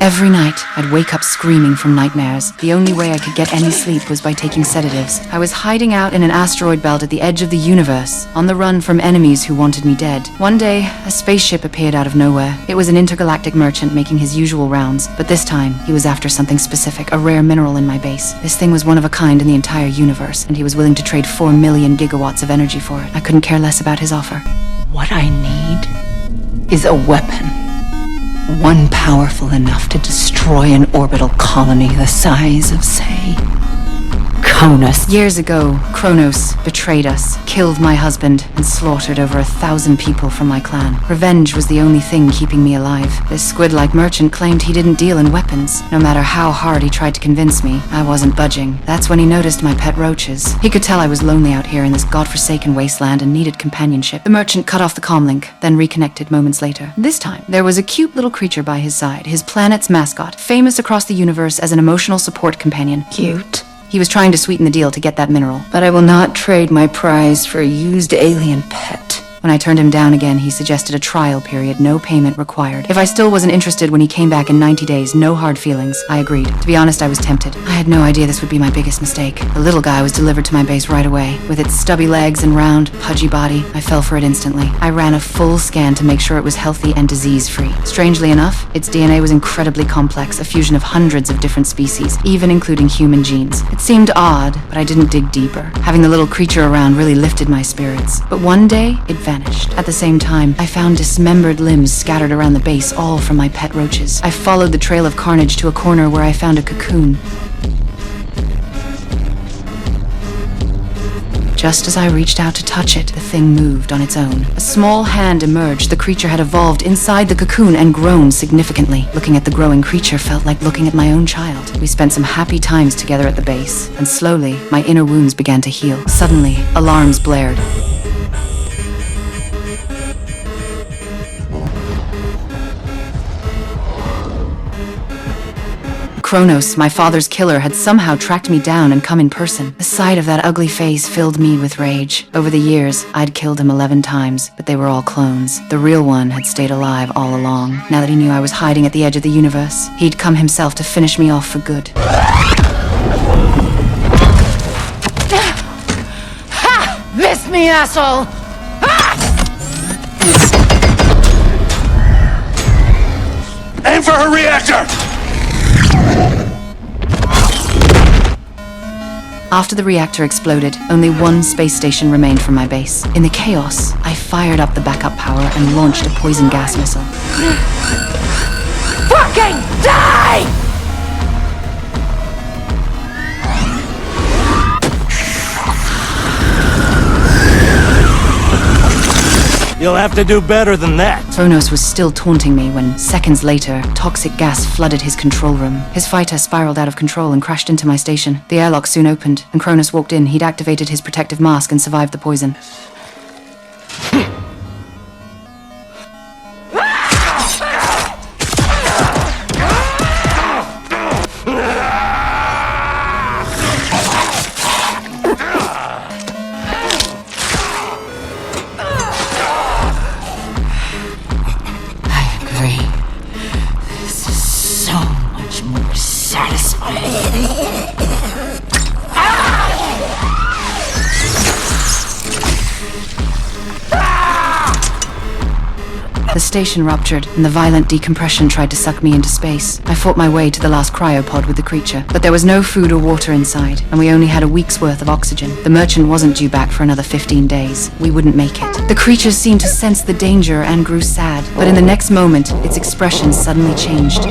Every night, I'd wake up screaming from nightmares. The only way I could get any sleep was by taking sedatives. I was hiding out in an asteroid belt at the edge of the universe, on the run from enemies who wanted me dead. One day, a spaceship appeared out of nowhere. It was an intergalactic merchant making his usual rounds, but this time, he was after something specific, a rare mineral in my base. This thing was one of a kind in the entire universe, and he was willing to trade 4 million gigawatts of energy for it. I couldn't care less about his offer. What I need is a weapon. One powerful enough to destroy an orbital colony the size of, say, Cronus. Years ago, Kronos betrayed us, killed my husband, and slaughtered over 1,000 people from my clan. Revenge was the only thing keeping me alive. This squid-like merchant claimed he didn't deal in weapons. No matter how hard he tried to convince me, I wasn't budging. That's when he noticed my pet roaches. He could tell I was lonely out here in this godforsaken wasteland and needed companionship. The merchant cut off the comlink, then reconnected moments later. This time, there was a cute little creature by his side, his planet's mascot, famous across the universe as an emotional support companion. Cute. He was trying to sweeten the deal to get that mineral. But I will not trade my prize for a used alien pet. When I turned him down again, he suggested a trial period, no payment required. If I still wasn't interested when he came back in 90 days, no hard feelings, I agreed. To be honest, I was tempted. I had no idea this would be my biggest mistake. The little guy was delivered to my base right away. With its stubby legs and round, pudgy body, I fell for it instantly. I ran a full scan to make sure it was healthy and disease-free. Strangely enough, its DNA was incredibly complex, a fusion of hundreds of different species, even including human genes. It seemed odd, but I didn't dig deeper. Having the little creature around really lifted my spirits. But one day, it vanished. At the same time, I found dismembered limbs scattered around the base, all from my pet roaches. I followed the trail of carnage to a corner where I found a cocoon. Just as I reached out to touch it, the thing moved on its own. A small hand emerged. The creature had evolved inside the cocoon and grown significantly. Looking at the growing creature felt like looking at my own child. We spent some happy times together at the base, and slowly, my inner wounds began to heal. Suddenly, alarms blared. Kronos, my father's killer, had somehow tracked me down and come in person. The sight of that ugly face filled me with rage. Over the years, I'd killed him 11 times, but they were all clones. The real one had stayed alive all along. Now that he knew I was hiding at the edge of the universe, he'd come himself to finish me off for good. Ha! Miss me, asshole! Aim for her reactor! After the reactor exploded, only one space station remained from my base. In the chaos, I fired up the backup power and launched a poison gas missile. Fucking die! You'll have to do better than that. Kronos was still taunting me when, seconds later, toxic gas flooded his control room. His fighter spiraled out of control and crashed into my station. The airlock soon opened, and Kronos walked in. He'd activated his protective mask and survived the poison. This is so much more satisfying. The station ruptured, and the violent decompression tried to suck me into space. I fought my way to the last cryopod with the creature, but there was no food or water inside, and we only had a week's worth of oxygen. The merchant wasn't due back for another 15 days. We wouldn't make it. The creature seemed to sense the danger and grew sad, but in the next moment, its expression suddenly changed.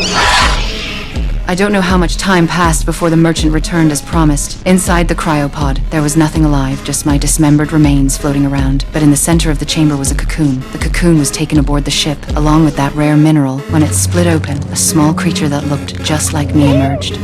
I don't know how much time passed before the merchant returned as promised. Inside the cryopod, there was nothing alive, just my dismembered remains floating around. But in the center of the chamber was a cocoon. The cocoon was taken aboard the ship, along with that rare mineral. When it split open, a small creature that looked just like me emerged.